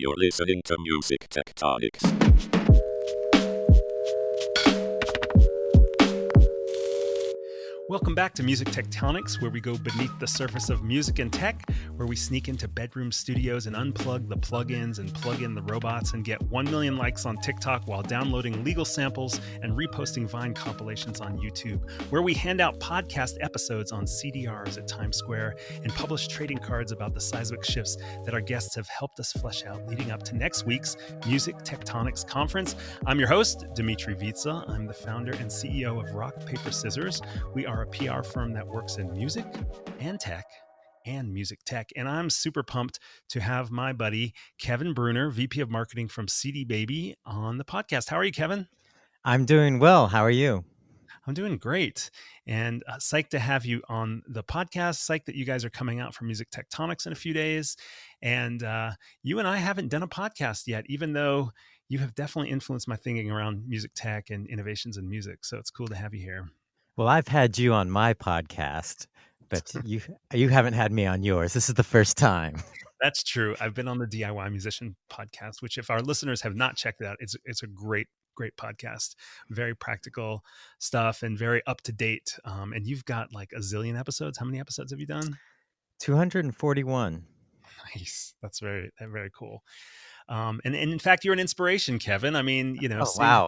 You're listening to Music Tectonics. Welcome back to Music Tectonics, where we go beneath the surface of music and tech, where we sneak into bedroom studios and unplug the plugins and plug in the robots and get 1 million likes on TikTok while downloading legal samples and reposting Vine compilations on YouTube, where we hand out podcast episodes on CDRs at Times Square and publish trading cards about the seismic shifts that our guests have helped us flesh out leading up to next week's Music Tectonics Conference. I'm your host, Dimitri Vitsa. I'm the founder and CEO of Rock, Paper, Scissors. We are a PR firm that works in music and tech and music tech. And I'm super pumped to have my buddy, Kevin Bruner, VP of Marketing from CD Baby, on the podcast. How are you, Kevin? I'm doing well. How are you? I'm doing great. And psyched to have you on the podcast. Psyched that you guys are coming out for Music Tectonics in a few days. And you and I haven't done a podcast yet, even though you have definitely influenced my thinking around music tech and innovations in music. So it's cool to have you here. Well, I've had you on my podcast, but you haven't had me on yours. This is the first time. That's true. I've been on the DIY Musician podcast, which if our listeners have not checked it out, it's a great podcast. Very practical stuff and very up to date. And you've got like a zillion episodes. How many episodes have you done? 241. Nice. That's very cool. And in fact, you're an inspiration, Kevin. I mean, Wow.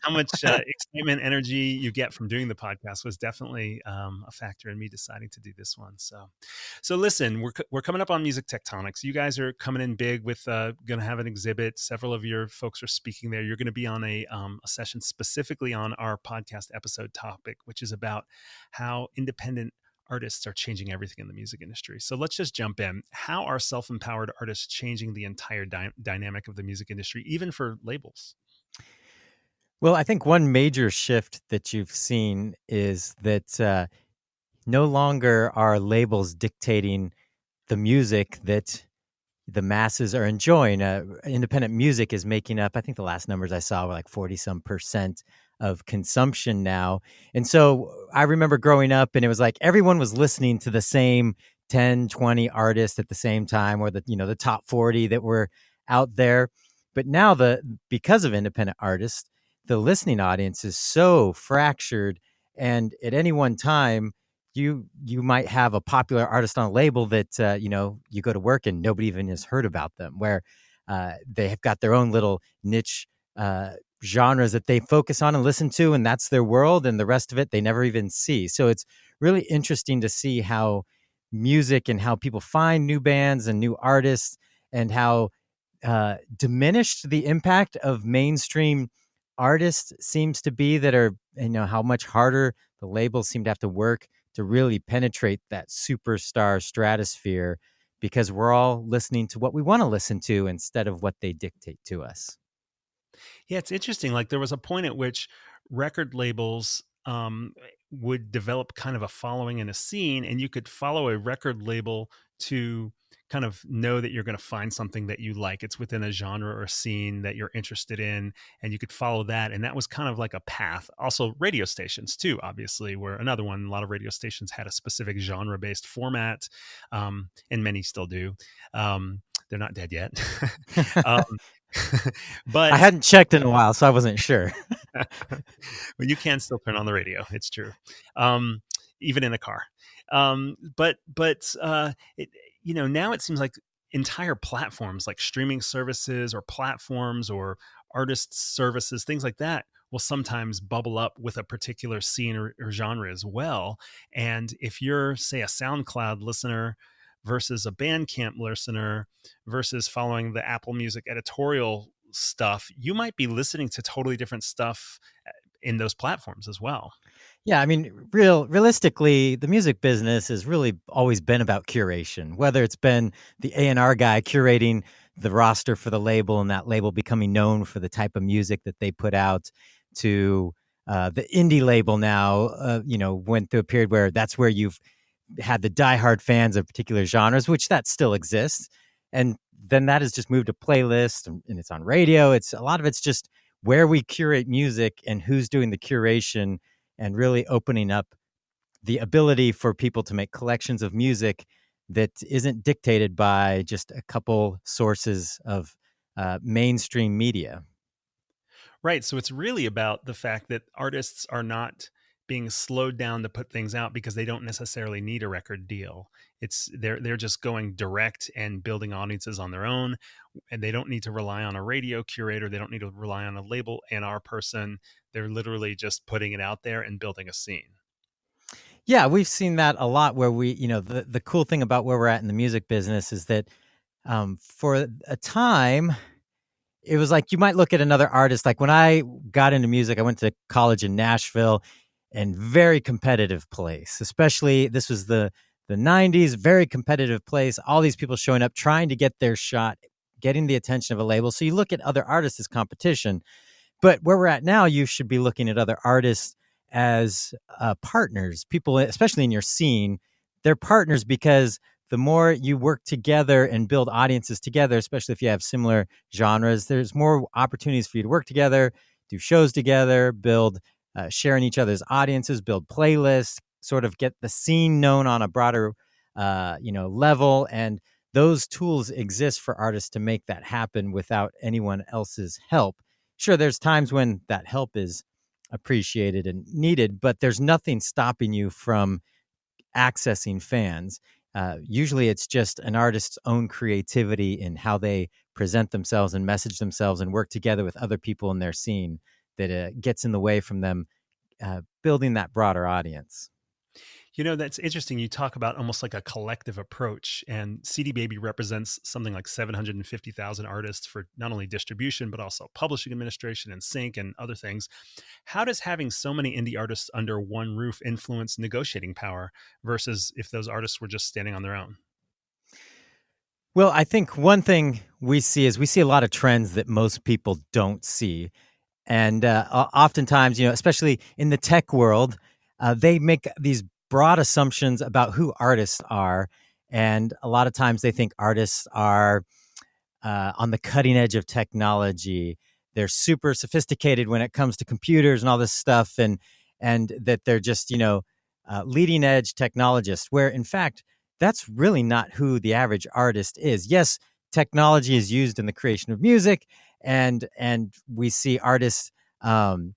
how much excitement, energy you get from doing the podcast was definitely a factor in me deciding to do this one. So listen, we're coming up on Music Tectonics. You guys are coming in big with going to have an exhibit. Several of your folks are speaking there. You're going to be on a session specifically on our podcast episode topic, which is about how independent artists are changing everything in the music industry. So let's just jump in. How are self-empowered artists changing the entire dynamic of the music industry, even for labels? Well, I think one major shift that you've seen is that no longer are labels dictating the music that the masses are enjoying. Independent music is making up, I think the last numbers I saw were like 40-some% of consumption now. And so I remember growing up and it was like everyone was listening to the same 10, 20 artists at the same time, or the top 40 that were out there. But now because of independent artists, the listening audience is so fractured. And at any one time, you might have a popular artist on a label that, you go to work and nobody even has heard about them, where they have got their own little niche genres that they focus on and listen to, and that's their world, and the rest of it they never even see. So it's really interesting to see how music and how people find new bands and new artists, and how diminished the impact of mainstream artists seems to be, that are, how much harder the labels seem to have to work to really penetrate that superstar stratosphere, because we're all listening to what we want to listen to instead of what they dictate to us. Yeah, it's interesting. Like there was a point at which record labels would develop kind of a following in a scene, and you could follow a record label to kind of know that you're going to find something that you like. It's within a genre or a scene that you're interested in, and you could follow that. And that was kind of like a path. Also, radio stations too, obviously, were another one. A lot of radio stations had a specific genre-based format, and many still do. They're not dead yet. But I hadn't checked in a while, so I wasn't sure. but you can still turn on the radio. It's true. Even in a car. Now it seems like entire platforms like streaming services or platforms or artist services, things like that, will sometimes bubble up with a particular scene or genre as well. And if you're, say, a SoundCloud listener versus a Bandcamp listener versus following the Apple Music editorial stuff, you might be listening to totally different stuff in those platforms as well. Yeah, I mean, realistically, the music business has really always been about curation, whether it's been the A&R guy curating the roster for the label and that label becoming known for the type of music that they put out, to the indie label now, went through a period where that's where you've had the diehard fans of particular genres, which that still exists. And then that has just moved to playlist, and it's on radio. A lot of it's just where we curate music and who's doing the curation, and really opening up the ability for people to make collections of music that isn't dictated by just a couple sources of mainstream media. Right. So it's really about the fact that artists are not being slowed down to put things out because they don't necessarily need a record deal. It's they're just going direct and building audiences on their own, and they don't need to rely on a radio curator. They don't need to rely on a label and our person. They're literally just putting it out there and building a scene. Yeah, we've seen that a lot where the cool thing about where we're at in the music business is that for a time, it was like you might look at another artist. Like when I got into music, I went to college in Nashville, and very competitive place. Especially this was the 90s, very competitive place. All these people showing up trying to get their shot, getting the attention of a label. So you look at other artists as competition. But where we're at now, you should be looking at other artists as partners. People, especially in your scene, they're partners because the more you work together and build audiences together, especially if you have similar genres, there's more opportunities for you to work together, do shows together, build, sharing each other's audiences, build playlists, sort of get the scene known on a broader, level. And those tools exist for artists to make that happen without anyone else's help. Sure, there's times when that help is appreciated and needed, but there's nothing stopping you from accessing fans. Usually it's just an artist's own creativity in how they present themselves and message themselves and work together with other people in their scene that gets in the way from them building that broader audience. That's interesting. You talk about almost like a collective approach, and CD Baby represents something like 750,000 artists for not only distribution, but also publishing administration and sync and other things. How does having so many indie artists under one roof influence negotiating power versus if those artists were just standing on their own? Well, I think one thing we see is we see a lot of trends that most people don't see. And oftentimes, especially in the tech world, they make these broad assumptions about who artists are. And a lot of times they think artists are on the cutting edge of technology. They're super sophisticated when it comes to computers and all this stuff, and that they're just leading edge technologists. Where in fact, that's really not who the average artist is. Yes, technology is used in the creation of music, and we see artists um,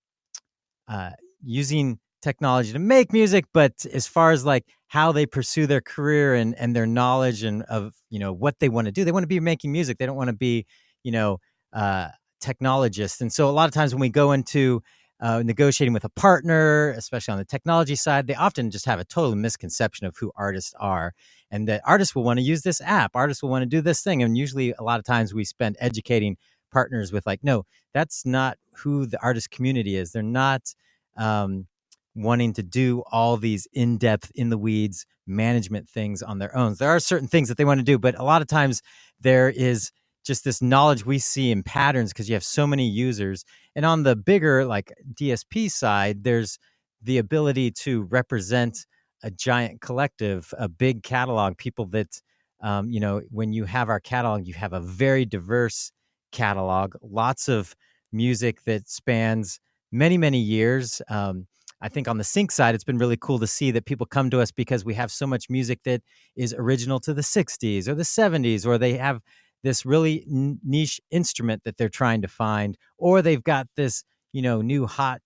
uh, using technology to make music, but as far as like how they pursue their career and their knowledge and of what they want to do, they want to be making music. They don't want to be you know uh, technologists. And so a lot of times when we go into negotiating with a partner, especially on the technology side, they often just have a total misconception of who artists are, and that artists will want to use this app, artists will want to do this thing. And usually a lot of times we spend educating partners with like, no, that's not who the artist community is. They're not um, wanting to do all these in-depth, in the weeds management things on their own. There are certain things that they want to do, but a lot of times there is just this knowledge we see in patterns because you have so many users. And on the bigger like DSP side, there's the ability to represent a giant collective, a big catalog, people that when you have our catalog, you have a very diverse catalog, lots of music that spans many, many years. I think on the sync side, it's been really cool to see that people come to us because we have so much music that is original to the 60s or the 70s, or they have this really niche instrument that they're trying to find, or they've got this, new hot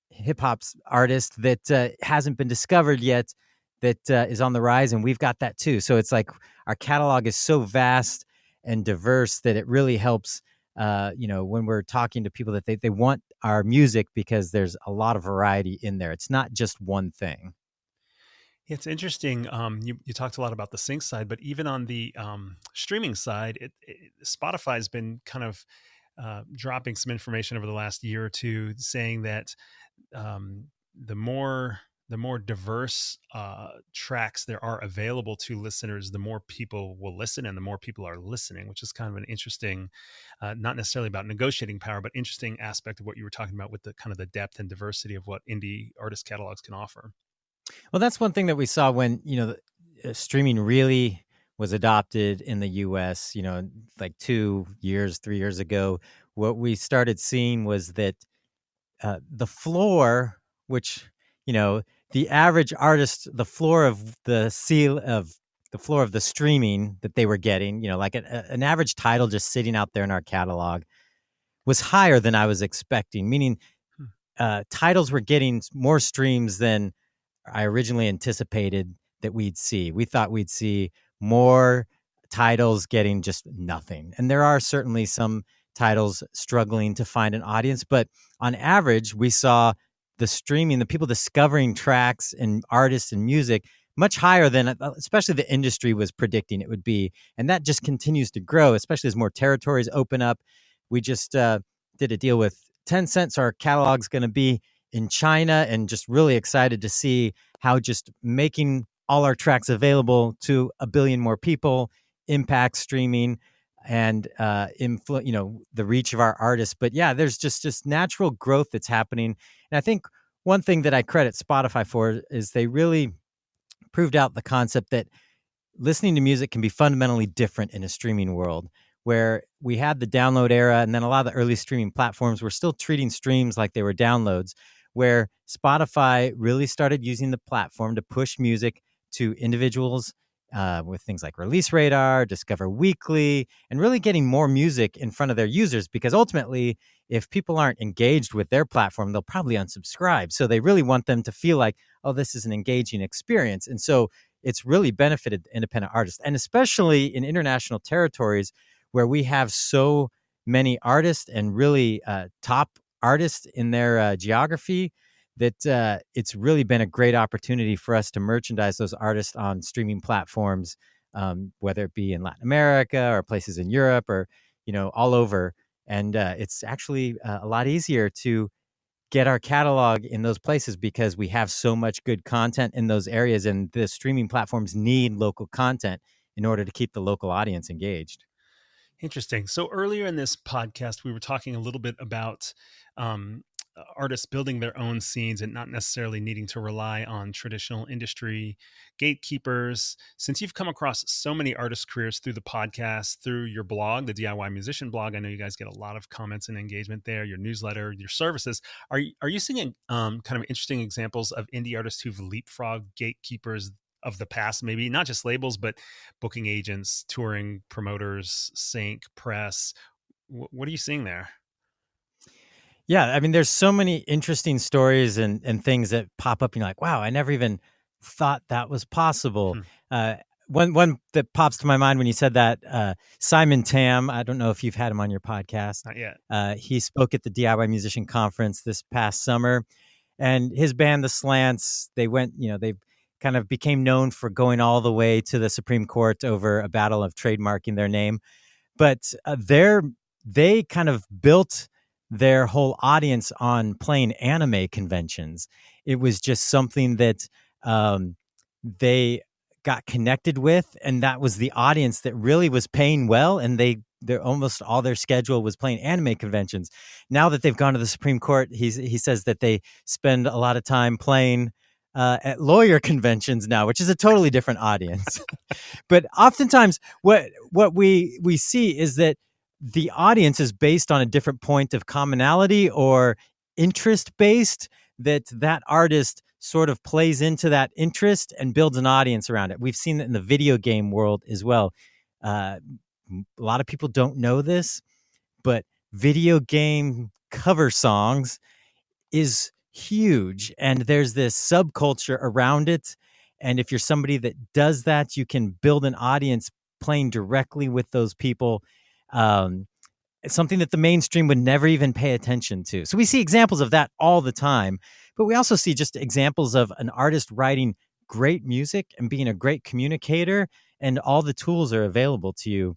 hip hop artist that hasn't been discovered yet that is on the rise. And we've got that too. So it's like our catalog is so vast and diverse that it really helps when we're talking to people that they want our music because there's a lot of variety in there. It's not just one thing. It's interesting. You talked a lot about the sync side, but even on the streaming side, Spotify's been kind of dropping some information over the last year or two, saying that um, the more diverse tracks there are available to listeners, the more people will listen, and the more people are listening, which is kind of an interesting, not necessarily about negotiating power, but interesting aspect of what you were talking about with the kind of the depth and diversity of what indie artist catalogs can offer. Well, that's one thing that we saw when, streaming really was adopted in the US, like 2 years, 3 years ago. What we started seeing was that the floor, which, the average artist, the floor of the seal of the floor of the streaming that they were getting, like an average title just sitting out there in our catalog was higher than I was expecting, meaning titles were getting more streams than I originally anticipated that we'd see. We thought we'd see more titles getting just nothing. And there are certainly some titles struggling to find an audience, but on average, we saw the streaming, the people discovering tracks and artists and music much higher than especially the industry was predicting it would be. And that just continues to grow, especially as more territories open up. We just did a deal with Tencent. So our catalog's going to be in China, and just really excited to see how just making all our tracks available to a billion more people impacts streaming and the reach of our artists. But yeah, there's just this natural growth that's happening. And I think one thing that I credit Spotify for is they really proved out the concept that listening to music can be fundamentally different in a streaming world, where we had the download era, and then a lot of the early streaming platforms were still treating streams like they were downloads, where Spotify really started using the platform to push music to individuals with things like Release Radar, Discover Weekly, and really getting more music in front of their users, because ultimately, if people aren't engaged with their platform, they'll probably unsubscribe. So they really want them to feel like, oh, this is an engaging experience. And so it's really benefited independent artists, and especially in international territories where we have so many artists and really top artists in their geography, that it's really been a great opportunity for us to merchandise those artists on streaming platforms, whether it be in Latin America or places in Europe or, all over. And it's actually a lot easier to get our catalog in those places because we have so much good content in those areas, and the streaming platforms need local content in order to keep the local audience engaged. Interesting. So earlier in this podcast, we were talking a little bit about artists building their own scenes and not necessarily needing to rely on traditional industry gatekeepers. Since you've come across so many artist careers through the podcast, through your blog, the DIY Musician blog, I know you guys get a lot of comments and engagement there, your newsletter, your services. Are you seeing kind of interesting examples of indie artists who've leapfrogged gatekeepers of the past, maybe not just labels, but booking agents, touring promoters, sync, press? What are you seeing there? Yeah, I mean, there's so many interesting stories and things that pop up. You're like, wow, I never even thought that was possible. One that pops to my mind when you said that, Simon Tam. I don't know if you've had him on your podcast. Not yet. He spoke at the DIY Musician Conference this past summer, and his band, The Slants, they went, they kind of became known for going all the way to the Supreme Court over a battle of trademarking their name. But they kind of built their whole audience on playing anime conventions. It was just something that they got connected with, and that was the audience that really was paying well, and they're almost all their schedule was playing anime conventions. Now that they've gone to the Supreme Court, he says that they spend a lot of time playing at lawyer conventions now, which is a totally different audience. But oftentimes what we see is that the audience is based on a different point of commonality or interest based, that artist sort of plays into that interest and builds an audience around it. We've seen it in the video game world as well. A lot of people don't know this, but video game cover songs is huge, and there's this subculture around it. And if you're somebody that does that, you can build an audience playing directly with those people. It's something that the mainstream would never even pay attention to. So we see examples of that all the time, but we also see just examples of an artist writing great music and being a great communicator, and all the tools are available to you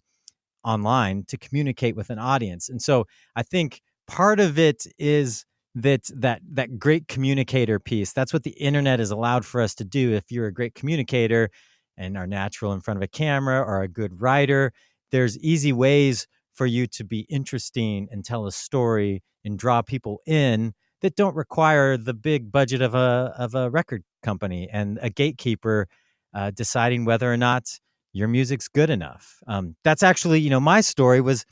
online to communicate with an audience. And so I think part of it is that great communicator piece. That's what the internet has allowed for us to do. If you're a great communicator and are natural in front of a camera or a good writer, there's easy ways for you to be interesting and tell a story and draw people in that don't require the big budget of a record company and a gatekeeper deciding whether or not your music's good enough. That's actually, my story was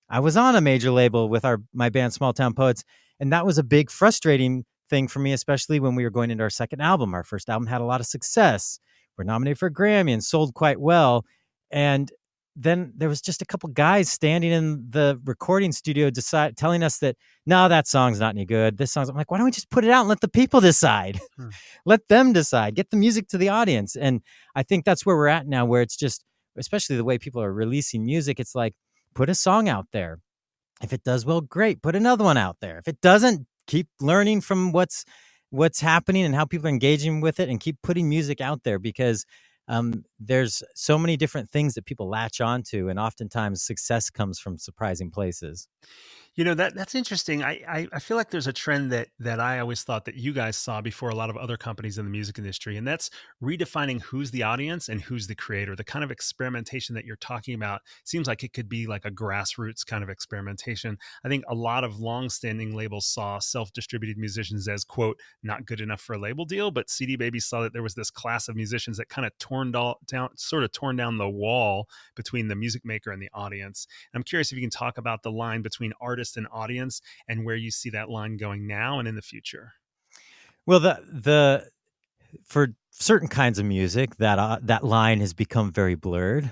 I was on a major label with my band Small Town Poets, and that was a big frustrating thing for me, especially when we were going into our second album. Our first album had a lot of success. were nominated for a Grammy and sold quite well. And then there was just a couple guys standing in the recording studio telling us that, no, that song's not any good. This song's, I'm like, why don't we just put it out and let the people decide? Let them decide, get the music to the audience. And I think that's where we're at now, where it's just, especially the way people are releasing music, it's like, put a song out there. If it does well, great. Put another one out there. If it doesn't, keep learning from what's happening and how people are engaging with it, and keep putting music out there, because there's so many different things that people latch onto, and oftentimes success comes from surprising places. That's interesting. I feel like there's a trend that I always thought that you guys saw before a lot of other companies in the music industry, and that's redefining who's the audience and who's the creator. The kind of experimentation that you're talking about seems like it could be like a grassroots kind of experimentation. I think a lot of longstanding labels saw self-distributed musicians as, quote, not good enough for a label deal, but CD Baby saw that there was this class of musicians that kind of torn down the wall between the music maker and the audience. I'm curious if you can talk about the line between artist and audience, and where you see that line going now and in the future. Well, the for certain kinds of music, that line has become very blurred.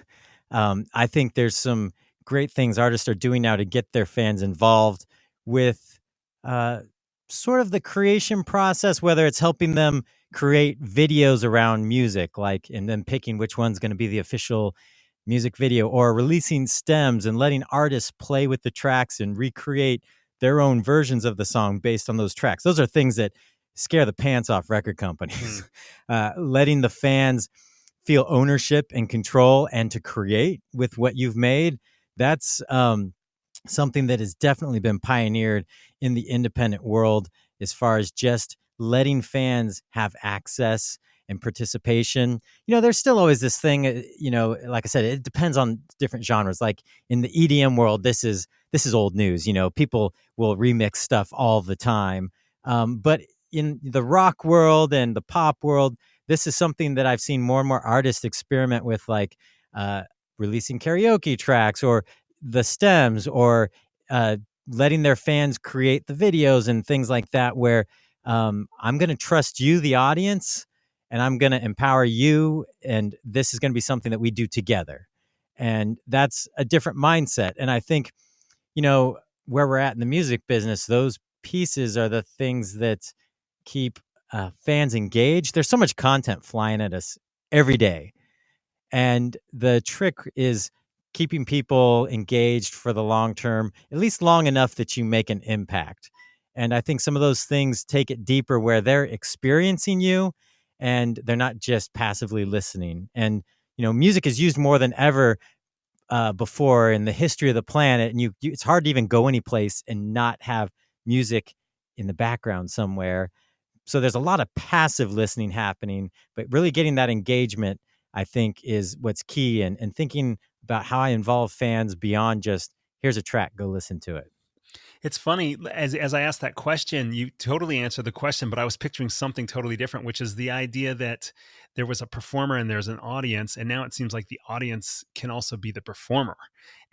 I think there's some great things artists are doing now to get their fans involved with sort of the creation process, whether it's helping them create videos around music, like, and then picking which one's going to be the official music video, or releasing stems and letting artists play with the tracks and recreate their own versions of the song based on those tracks. Those are things that scare the pants off record companies. Letting the fans feel ownership and control and to create with what you've made. That's something that has definitely been pioneered in the independent world, as far as just letting fans have access and participation. There's still always this thing, like I said, it depends on different genres. Like in the EDM world, this is old news. People will remix stuff all the time. But in the rock world and the pop world, this is something that I've seen more and more artists experiment with, like releasing karaoke tracks, or the stems, or letting their fans create the videos and things like that, where I'm going to trust you, the audience, and I'm going to empower you, and this is going to be something that we do together. And that's a different mindset. And I think, where we're at in the music business, those pieces are the things that keep fans engaged. There's so much content flying at us every day. And the trick is keeping people engaged for the long term, at least long enough that you make an impact. And I think some of those things take it deeper, where they're experiencing you and they're not just passively listening. And, music is used more than ever before in the history of the planet. And it's hard to even go any place and not have music in the background somewhere. So there's a lot of passive listening happening, but really getting that engagement, I think, is what's key. And thinking about how I involve fans beyond just, here's a track, go listen to it. It's funny, as I asked that question, you totally answered the question, but I was picturing something totally different, which is the idea that there was a performer and there's an audience, and now it seems like the audience can also be the performer.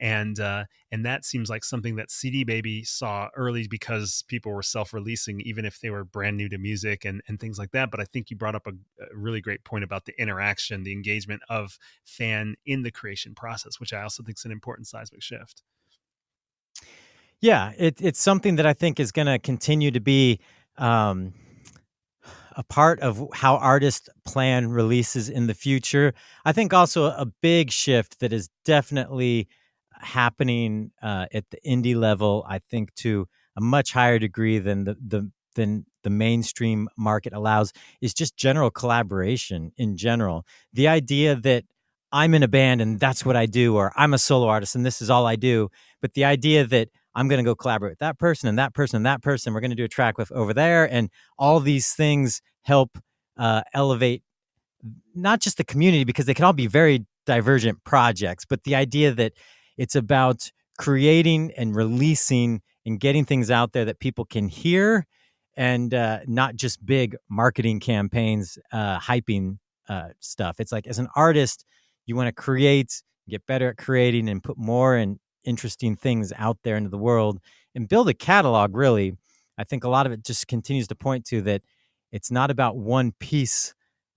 And that seems like something that CD Baby saw early, because people were self-releasing, even if they were brand new to music and things like that. But I think you brought up a really great point about the interaction, the engagement of fan in the creation process, which I also think is an important seismic shift. Yeah, it's something that I think is going to continue to be a part of how artists plan releases in the future. I think also a big shift that is definitely happening at the indie level, I think, to a much higher degree than the mainstream market allows, is just general collaboration in general. The idea that I'm in a band and that's what I do, or I'm a solo artist and this is all I do. But the idea that I'm going to go collaborate with that person and that person and that person, we're going to do a track with over there. And all these things help elevate not just the community, because they can all be very divergent projects, but the idea that it's about creating and releasing and getting things out there that people can hear, and not just big marketing campaigns hyping stuff. It's like, as an artist, you want to create, get better at creating, and put more and interesting things out there into the world and build a catalog. Really, I think a lot of it just continues to point to that it's not about one piece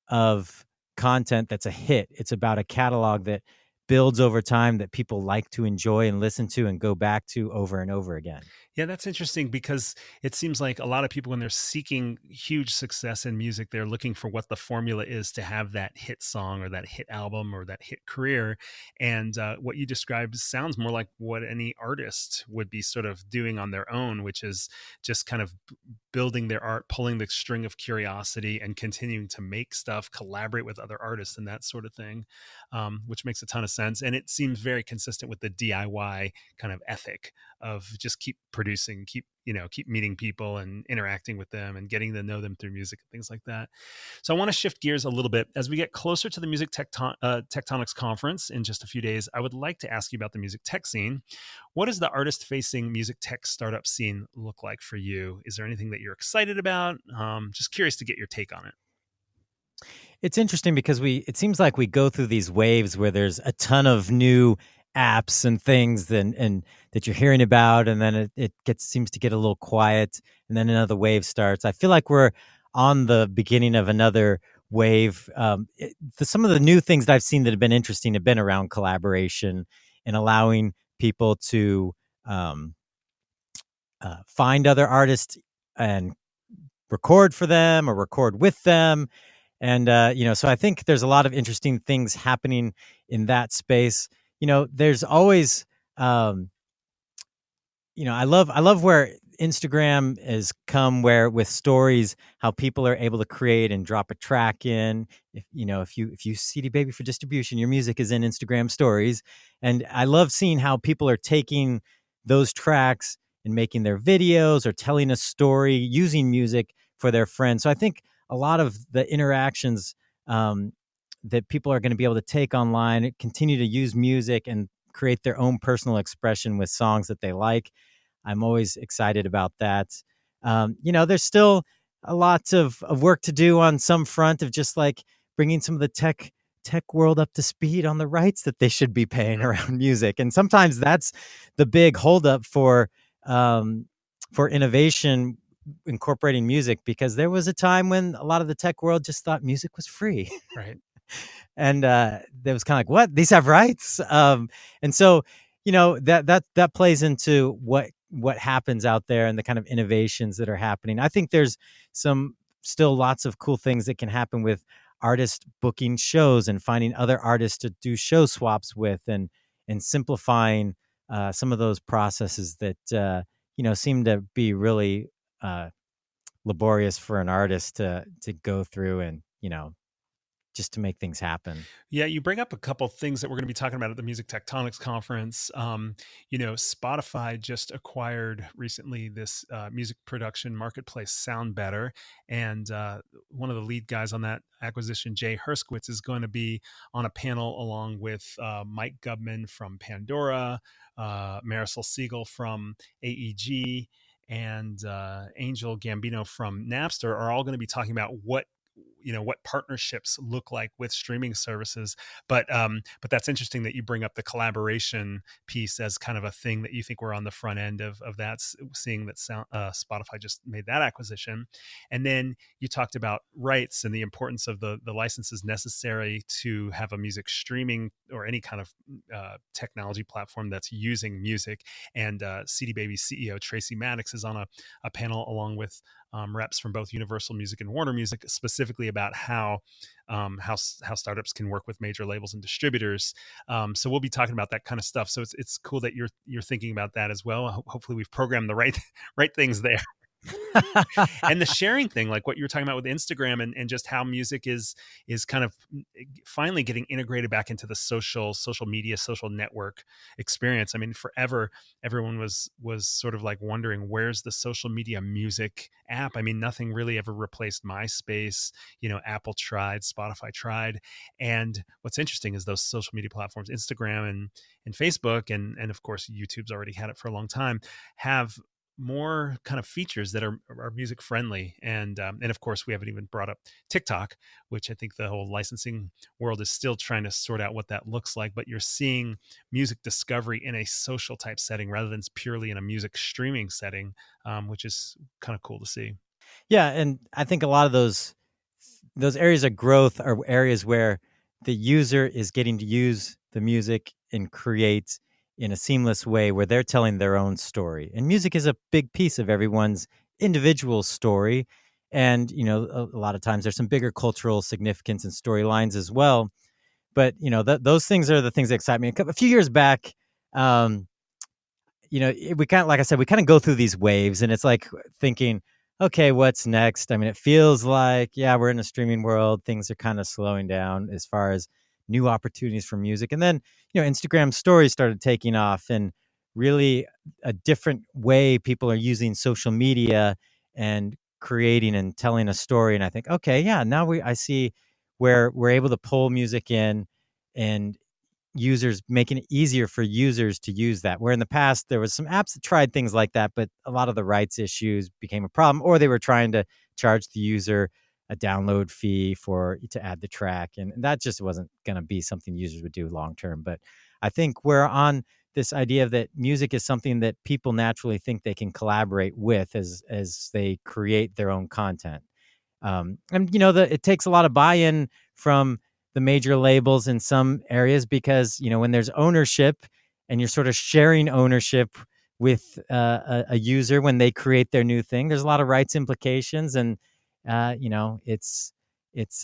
of content that's a hit. It's about a catalog that builds over time that people like to enjoy and listen to and go back to over and over again. Yeah, that's interesting because it seems like a lot of people, when they're seeking huge success in music, they're looking for what the formula is to have that hit song or that hit album or that hit career. And what you described sounds more like what any artist would be sort of doing on their own, which is just kind of building their art, pulling the string of curiosity and continuing to make stuff, collaborate with other artists and that sort of thing, which makes a ton of sense. And it seems very consistent with the DIY kind of ethic of just keep producing, keep meeting people and interacting with them and getting to know them through music and things like that. So I want to shift gears a little bit as we get closer to the Music Tectonics conference in just a few days. I would like to ask you about the music tech scene. What does the artist-facing music tech startup scene look like for you? Is there anything that you're excited about? Just curious to get your take on it. It's interesting because it seems like we go through these waves where there's a ton of new apps and things and that you're hearing about, and then it seems to get a little quiet, and then another wave starts. I feel like we're on the beginning of another wave. Some of the new things that I've seen that have been interesting have been around collaboration and allowing people to find other artists and record for them or record with them. And, so I think there's a lot of interesting things happening in that space. There's always, I love where Instagram has come, where with stories, how people are able to create and drop a track in. If you CD Baby for distribution, your music is in Instagram stories. And I love seeing how people are taking those tracks and making their videos or telling a story using music for their friends. So I think a lot of the interactions that people are going to be able to take online, continue to use music and create their own personal expression with songs that they like. I'm always excited about that. There's still a lot of work to do on some front of just like bringing some of the tech world up to speed on the rights that they should be paying around music. And sometimes that's the big holdup for innovation incorporating music, because there was a time when a lot of the tech world just thought music was free. Right. And there was kind of like, what? These have rights. And so, that plays into what happens out there and the kind of innovations that are happening. I think there's still lots of cool things that can happen with artists booking shows and finding other artists to do show swaps with, and simplifying some of those processes that seem to be really laborious for an artist to go through, and just to make things happen. Yeah, you bring up a couple things that we're going to be talking about at the Music Tectonics conference. Spotify just acquired recently this music production marketplace, Sound Better, and one of the lead guys on that acquisition, Jay Herskowitz, is going to be on a panel along with Mike Gubman from Pandora, Marisol Siegel from AEG, and Angel Gambino from Napster are all going to be talking about what partnerships look like with streaming services. But that's interesting that you bring up the collaboration piece as kind of a thing that you think we're on the front end of that, seeing that Spotify just made that acquisition. And then you talked about rights and the importance of the licenses necessary to have a music streaming or any kind of technology platform that's using music. And CD Baby's CEO Tracy Maddox is on a panel along with reps from both Universal Music and Warner Music, specifically about how startups can work with major labels and distributors. So we'll be talking about that kind of stuff. So it's cool that you're thinking about that as well. Hopefully we've programmed the right things there. And the sharing thing, like what you were talking about with Instagram, and just how music is kind of finally getting integrated back into the social media, social network experience. I mean, forever everyone was sort of like wondering, where's the social media music app? I mean, nothing really ever replaced MySpace. Apple tried, Spotify tried. And what's interesting is those social media platforms, Instagram and Facebook, and of course YouTube's already had it for a long time, have more kind of features that are music friendly. And of course we haven't even brought up TikTok, which I think the whole licensing world is still trying to sort out what that looks like. But you're seeing music discovery in a social type setting rather than purely in a music streaming setting, which is kind of cool to see. Yeah, and I think a lot of those those areas of growth are areas where the user is getting to use the music and create in a seamless way where they're telling their own story. And music is a big piece of everyone's individual story. And, a lot of times there's some bigger cultural significance and storylines as well. But, those things are the things that excite me. A few years back, um, we kind of, like I said, we kind of go through these waves, and it's like thinking, okay, what's next? I mean, it feels like, yeah, we're in a streaming world. Things are kind of slowing down as far as new opportunities for music. And then, Instagram stories started taking off, and really a different way people are using social media and creating and telling a story. And I think, okay, yeah, now I see where we're able to pull music in and users, making it easier for users to use that, where in the past there was some apps that tried things like that, but a lot of the rights issues became a problem, or they were trying to charge the user a download fee to add the track, and that just wasn't going to be something users would do long term. But I think we're on this idea that music is something that people naturally think they can collaborate with as they create their own content. And it takes a lot of buy-in from the major labels in some areas, because when there's ownership and you're sort of sharing ownership with a user when they create their new thing, there's a lot of rights implications, and it's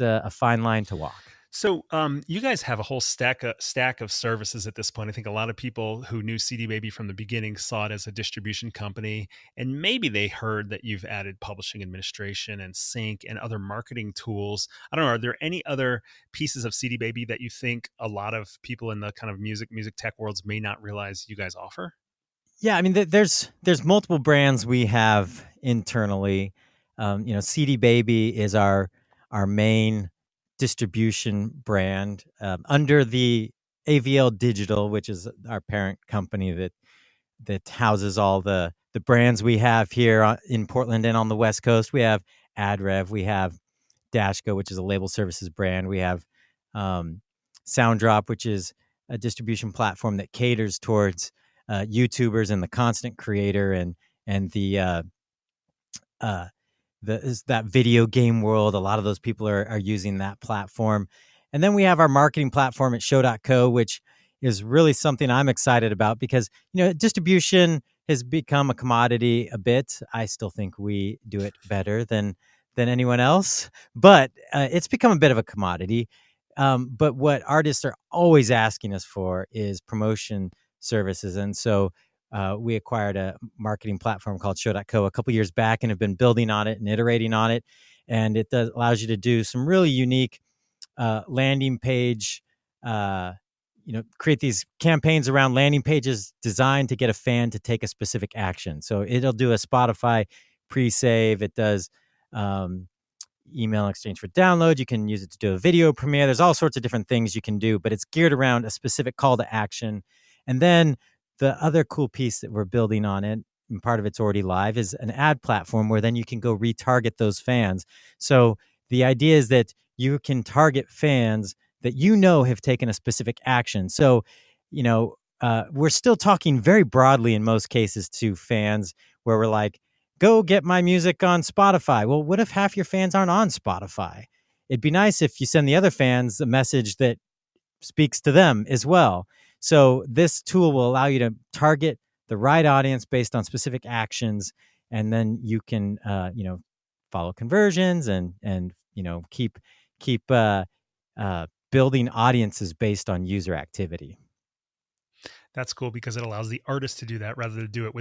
a fine line to walk. So, you guys have a whole stack of services at this point. I think a lot of people who knew CD Baby from the beginning saw it as a distribution company, and maybe they heard that you've added publishing administration and sync and other marketing tools. I don't know. Are there any other pieces of CD Baby that you think a lot of people in the kind of music tech worlds may not realize you guys offer? Yeah, I mean, there's multiple brands we have internally. CD Baby is our main distribution brand, under the AVL Digital, which is our parent company that houses all the brands we have here in Portland and on the West Coast. We have AdRev, we have Dashco, which is a label services brand. We have Sounddrop, which is a distribution platform that caters towards YouTubers and the content creator, and that video game world. A lot of those people are using that platform. And then we have our marketing platform at show.co, which is really something I'm excited about, because distribution has become a commodity a bit. I still think we do it better than anyone else, but it's become a bit of a commodity. But what artists are always asking us for is promotion services. And so we acquired a marketing platform called show.co a couple years back, and have been building on it and iterating on it. And it allows you to do some really unique landing page, create these campaigns around landing pages designed to get a fan to take a specific action. So it'll do a Spotify pre-save. It does email exchange for download. You can use it to do a video premiere. There's all sorts of different things you can do, but it's geared around a specific call to action. And then the other cool piece that we're building on it, and part of it's already live, is an ad platform where then you can go retarget those fans. So the idea is that you can target fans that have taken a specific action. So, we're still talking very broadly in most cases to fans, where we're like, go get my music on Spotify. Well, what if half your fans aren't on Spotify? It'd be nice if you send the other fans a message that speaks to them as well. So this tool will allow you to target the right audience based on specific actions, and then you can, follow conversions and keep building audiences based on user activity. That's cool, because it allows the artist to do that rather than do it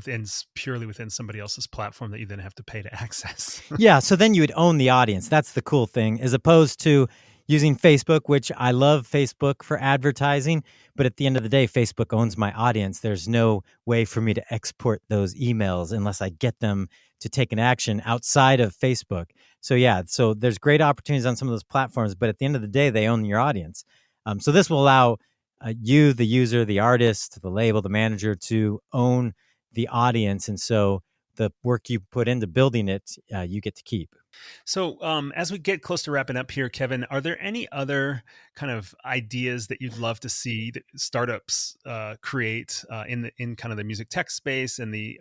purely within somebody else's platform that you then have to pay to access. Yeah, so then you would own the audience. That's the cool thing, as opposed to using Facebook, which I love Facebook for advertising, but at the end of the day, Facebook owns my audience. There's no way for me to export those emails unless I get them to take an action outside of Facebook. So yeah, so there's great opportunities on some of those platforms, but at the end of the day, they own your audience. So this will allow you, the user, the artist, the label, the manager, to own the audience. And so the work you put into building it, you get to keep. So, as we get close to wrapping up here, Kevin, are there any other kind of ideas that you'd love to see that startups create in kind of the music tech space and the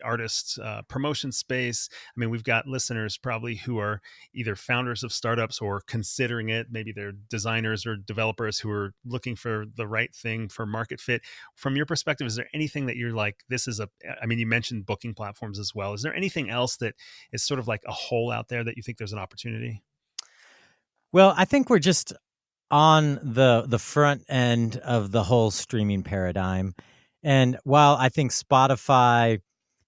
artist promotion space? I mean, we've got listeners probably who are either founders of startups or considering it. Maybe they're designers or developers who are looking for the right thing for market fit. From your perspective, is there anything that you're like, this is a? I mean, you mentioned booking platforms as well. Is there anything else that is sort of like a hole out there that you think there's an opportunity? Well, I think we're just on the front end of the whole streaming paradigm. And while I think Spotify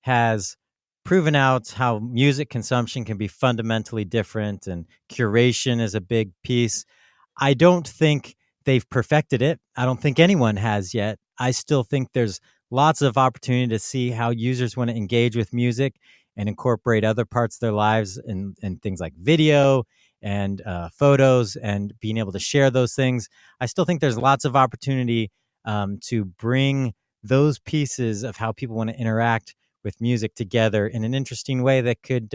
has proven out how music consumption can be fundamentally different and curation is a big piece, I don't think they've perfected it. I don't think anyone has yet. I still think there's lots of opportunity to see how users want to engage with music and incorporate other parts of their lives and things like video and photos and being able to share those things. I still think there's lots of opportunity to bring those pieces of how people want to interact with music together in an interesting way that could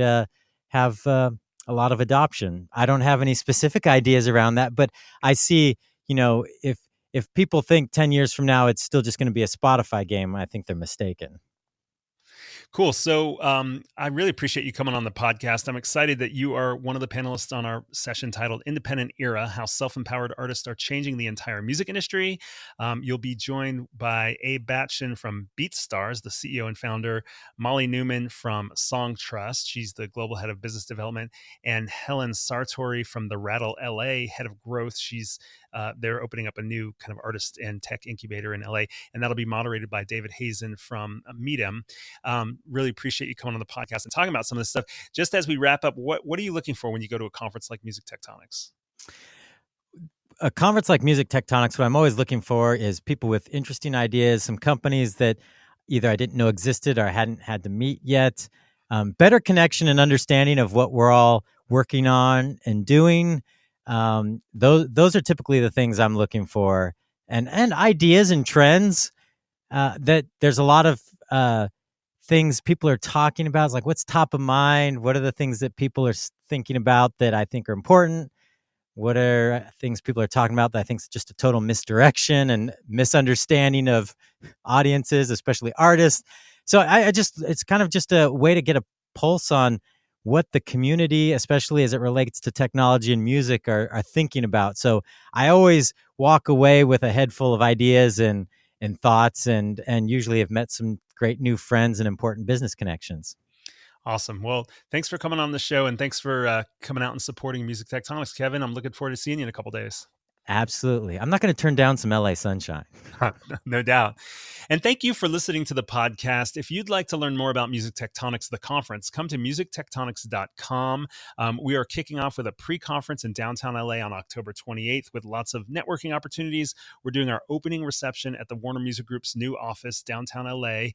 have a lot of adoption. I don't have any specific ideas around that, but I see, if people think 10 years from now it's still just going to be a Spotify game, I think they're mistaken. Cool. So I really appreciate you coming on the podcast. I'm excited that you are one of the panelists on our session titled Independent Era, How Self-Empowered Artists Are Changing the Entire Music Industry. You'll be joined by Abe Batchin from BeatStars, the CEO and founder, Molly Newman from Song Trust. She's the global head of business development, and Helen Sartori from the Rattle LA, head of growth. They're opening up a new kind of artist and tech incubator in LA, and that'll be moderated by David Hazen from Medium. Really appreciate you coming on the podcast and talking about some of this stuff. Just as we wrap up, what are you looking for when you go to a conference like Music Tectonics? A conference like Music Tectonics, what I'm always looking for is people with interesting ideas, some companies that either I didn't know existed or I hadn't had to meet yet, better connection and understanding of what we're all working on and doing. Those are typically the things I'm looking for, and ideas and trends. That there's a lot of things people are talking about. It's like, what's top of mind? What are the things that people are thinking about that I think are important? What are things people are talking about that I think is just a total misdirection and misunderstanding of audiences, especially artists? So it's kind of just a way to get a pulse on what the community, especially as it relates to technology and music, are thinking about. So I always walk away with a head full of ideas and thoughts, and usually have met some great new friends and important business connections. Awesome. Well, thanks for coming on the show, and thanks for coming out and supporting Music Tectonics, Kevin. I'm looking forward to seeing you in a couple days. Absolutely. I'm not going to turn down some LA sunshine. No doubt. And thank you for listening to the podcast. If you'd like to learn more about Music Tectonics, the conference, come to musictectonics.com. We are kicking off with a pre-conference in downtown LA on October 28th with lots of networking opportunities. We're doing our opening reception at the Warner Music Group's new office downtown LA,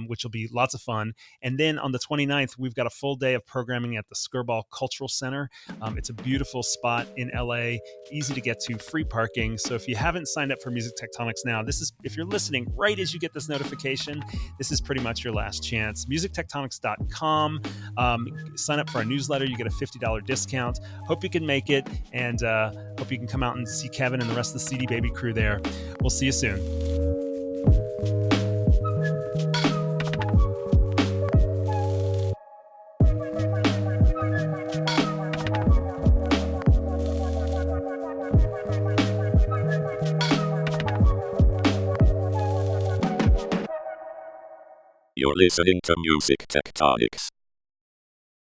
which will be lots of fun. And then on the 29th, we've got a full day of programming at the Skirball Cultural Center. It's a beautiful spot in LA, easy to get to, free parking. So if you haven't signed up for Music Tectonics now, if you're listening right as you get this notification, this is pretty much your last chance. musictectonics.com. Sign up for our newsletter. You get a $50 discount. Hope you can make it, and hope you can come out and see Kevin and the rest of the CD Baby crew there. We'll see you soon. You're listening to Music Tectonics.